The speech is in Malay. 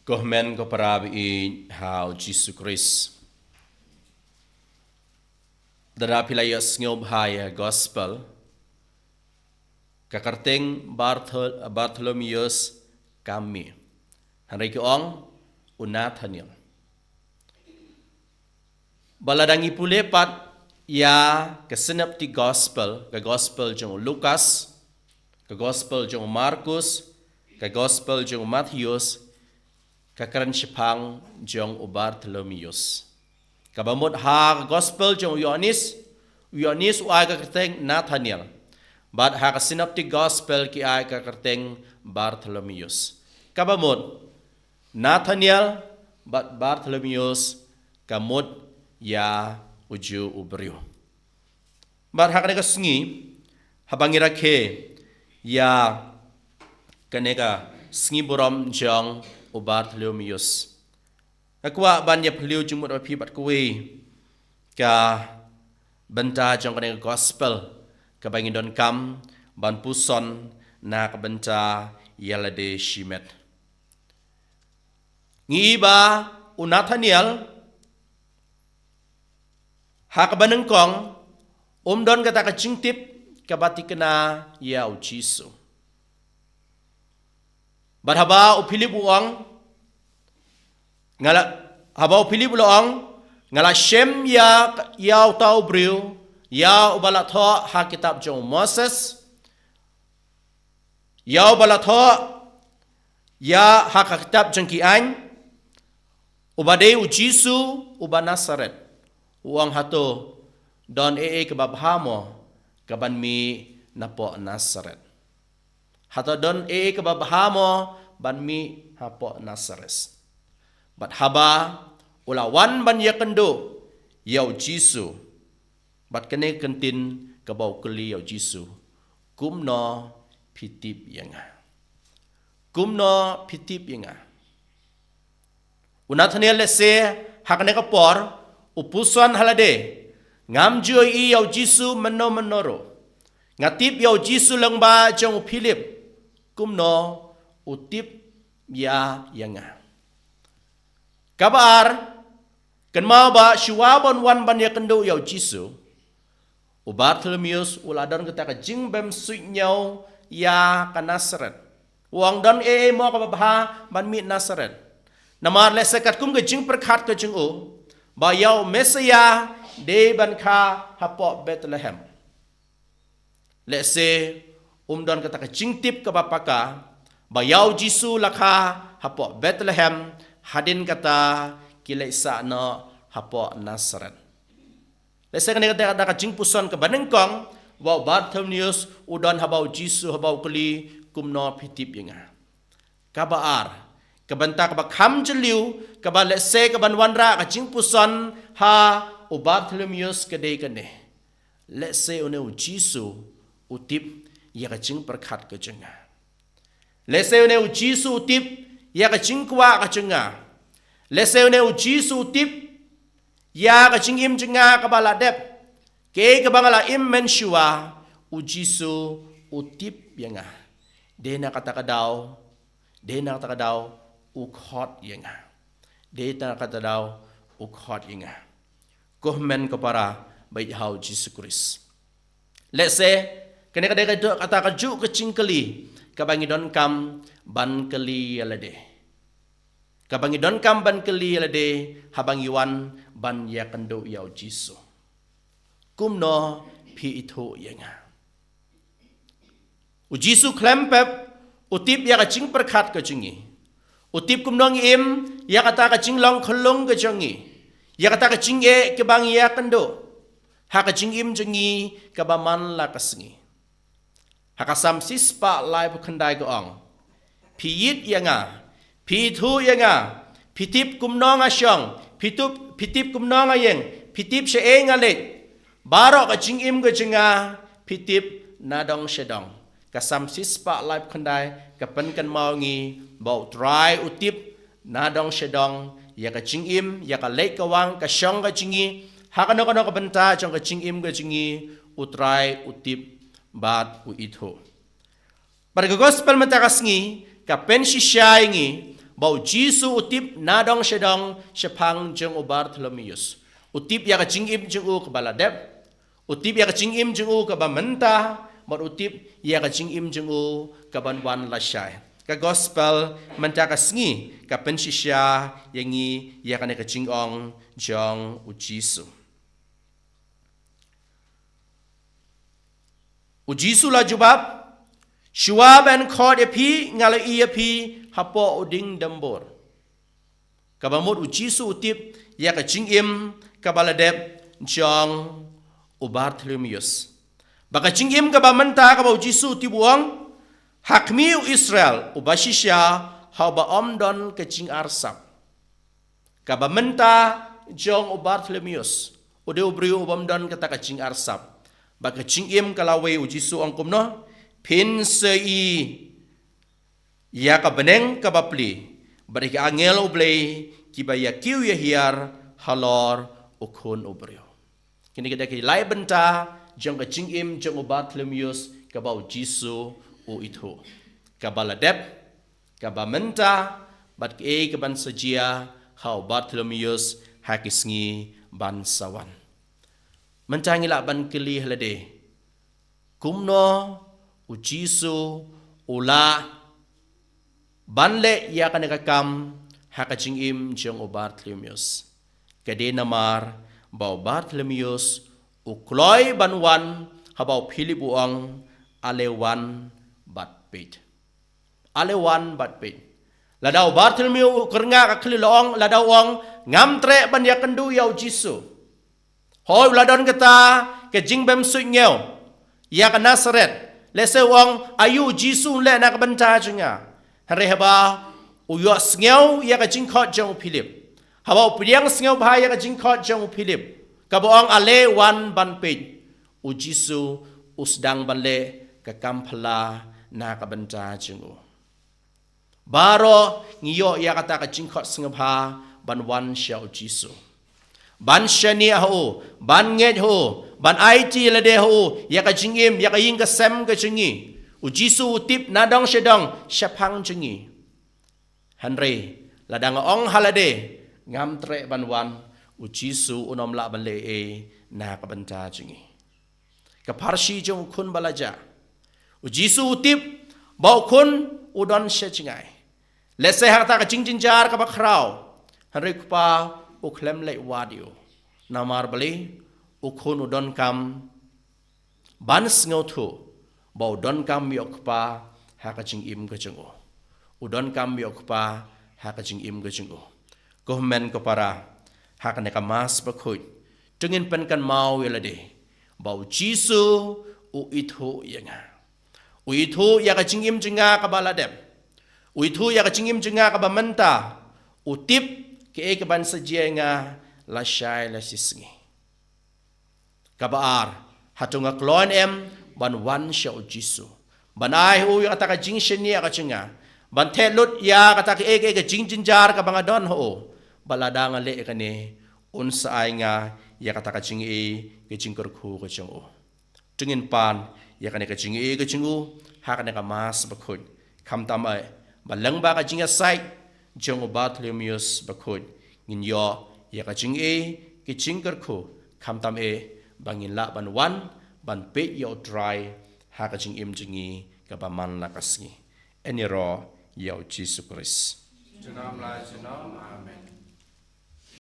Gohmen ko parabi in how Jesus Christ. Dara pilayos ngob haya gospel. Kakarteng Bartholomeus kami. Hanray ko ong Nathaniel. Baladangi pulepat ya kesenap ti gospel, ka gospel jong Lukas, ka gospel jong Markus, ka gospel jong Matthews, ka karan sipang jong Bartholomeus. Kabamot ha gospel jong Yohanes uay ka kerteng Nathaniel. Bat ha ka synoptic gospel ki ay ka kerteng Bartholomeus. Kabamot Nathaniel bat Bartholomeus kamot ya uju ubriu. Bat ha kaneka sngi habangira ke ya kaneka sngi borom jong Bartholomeus. Akwa banya peliu jumut api bat kuwe ka benta jong kaneka gospel ka bangin don kam ban puson na ka benta yalade shimet. Ngiba Nathaniel hakabaneng kong don kata kacingtip kabati kena ya ujisu. Barhaba upilip uang ngala haba upilip uang ngala shem ya tau briu ya ubalat ho ha kitab jong Moses ya ubalat ho ya ha kitab jong kian ubade ujisu uba Nazaret uang hato don kebabhamo kaban mi napo Nazaret hato don kebabhamo ban mi hapo Nazaret bat haba ulawan ban yakendo yau Jisu bat kene kentin kabau keli yau Jisu kumno pitip yanga Nathaniel lese hakane kapor upusan halade ngam joi yau Jisu menoro ngatip yau Jisu langba jong Philip kumno utip ya yanga kabar kenmau ba shuwabon wan ban ya kendo yau Jisu Bartholomeus uladon ketaka jing bem suinyau ya ka Nazaret wang don mo ka babha ban mi Nazaret namar lesekat kum ke jing perkhat ke jing ba yau Mesia de ban kha hapo Bethlehem lese don ketaka jing tip ka bapaka ba yau Jisu lakha hapo Bethlehem hadin kata kilaisa no hapo Nazaret. Lesa kene kata jing puson ke banengkong wa Bartholomeus udon habau Jisu habau keli kumno pitip yenga. Kabaar kabanta kabakam jeliu kaba lese kaban wanra ka jing puson ha Bartholomeus kede kene. Lese une Jisu utip ya ka jing perkhat ke jenga. Lese une Jisu utip ya ka jing kwa ka jenga. Lese une Jisu utip ya ka jing im jenga ka baladep ke ka bangala im menshua Jisu utip yenga. Dena kata kadau ukhot yenga. Dena kata dau ukhot yenga. Gohmen kepara baik hau Jisu Christ. Lese kene kata kaju kecing keli kabangidon kam ban keli alade. Kabangidon kam ban keli alade habang iwan ban ya kendo yau Jisu. Kumno pi itu yenga. Jisu klempep utip ya kacing perkat ke jengi. Utip kumnong im ya kata kacing long kelong ke jengi. Ya kata kacing ke bang ya kendo. Ha kacing im jengi ke baman la kesengi. Ha kasam sispa lai bekendai ke ong. Piyit yenga. Pitu yenga. Pitip kumnong asyong. Pitip kumnong ayeng. Pitip sheeng alik. Barok kacing im ke jenga. Pitip nadong shedong. Kasam sispa live kendai kapan kan mau ngi bau try utip nadong shedong ya ka jing im ya ka lek kawang ka syong ka jingi hakano ka benta jong ka jing im ka jingi utrai utip bat uitho. Pada gospel matakas ngi ka pen shishay ngi bau Jisu utip nadong sedang sepang jeng u Bartholomeus. Utip ya ka jingim jeng u ke baladep. Utip ya ka jingim jeng u ke bamenta. Mat utip ya ka jingim jeng u ke banwan lasyai. Ka gospel mentaka sengi ka pensisya yangi ya ka ne ka jingong jong u Jisu. U Jisu la jubab Shua ben khod epi ngala epi hapo uding dambor. Kabamut u Jisu utip ya ka jingim ka baladep jong u Bartholomeus. Baka jingim ka bamenta ka ba u Jisu utip uang hakmi u Israel u basisya haba omdon ka jing arsap. Ka bamenta jong u Bartholomeus u de ubri u omdon ka ta ka jing arsap. Baka jingim ka lawe u Jisu ang kumno pin sei ya ka beneng ka bapli bari ka angel ublei ki ba ya kiu ya hiar halor ukun ubrio kini kita ki lai benta jong ka jingim jong u Bartholomeus ka ba Jisu u itu ka baladep ka ba menta bat ke ka ban sajia hau Bartholomeus hakisngi ban sawan mentangila ban keli halade kumno u Jisu ula banle ya kaneka kam hakachingim jong u Bartholomeus kade namar bau Bartholomeus u kloy banwan habau Philip uang alewan batpit ladau Bartholomeus kernga ka klilong ladau uang ngamtre ban ya kendu ya u Jisu hoi ladon kata ke jingbem sunyeo ya ka Nazaret lese wong ayu Jisu le nak benta junga hare haba uyo sngeu ya ka jingkhot jong Philip haba priang sngeu bha ya ka jingkhot jong Philip ka boong ale wan ban pe u Jisu usdang banle ka kamphala na ka benta jungu baro ngiyo ya kata ka jingkhot sngeu bha ban wan sha u Jisu ban shani ho ban nget ho ban IT lade ho ya ka jingim ya ka ying ka sem ka jingi u Jisu tip nadong sedang syapang jingi hanre ladang ong halade ngam tre ban wan u Jisu unom la ban le e na ka banta jingi ka parsi jong kun balaja u Jisu tip bau kun udon she jingai lese hakta ka jingjinjar ka bakrau hanre kupa u klem le wadio namar bali ukun udon kam ban sngo thu bau don kam yok pa hakaching im kachengo udon kam yok pa hakaching im kachengo government ko para hakane ka mas bakhoi tungin pen kan mau yelade bau Jisu u ithu yanga u ithu ya kaching im jinga ka baladem u ithu ya kaching im jinga ka bamenta u tip ke ke ban sajenga la shai la sisngi kabar hatunga klon em ban wan sha u Jisu ban ai hu ya ta ka jing sheni ka chinga ban the lut ya ka ta ke ke jing jinjar ka banga don ho balada nga le ka ne un sa ai nga ya ka ta ka jing e ke jing kor khu ka chung o tungin pan ya ka ne ka jing e ka chung u ha ka ne ka mas ba khut kham tam ai balang ba ka jing sai jong u Bartholomeus ba khut ngin yo ya ka jing e ke jing kor khu kham tam e bangin la ban wan ban pe yo dry ha ka jing im jingi ka ba man la kasngi eni ro yo Jesus Christ Amen.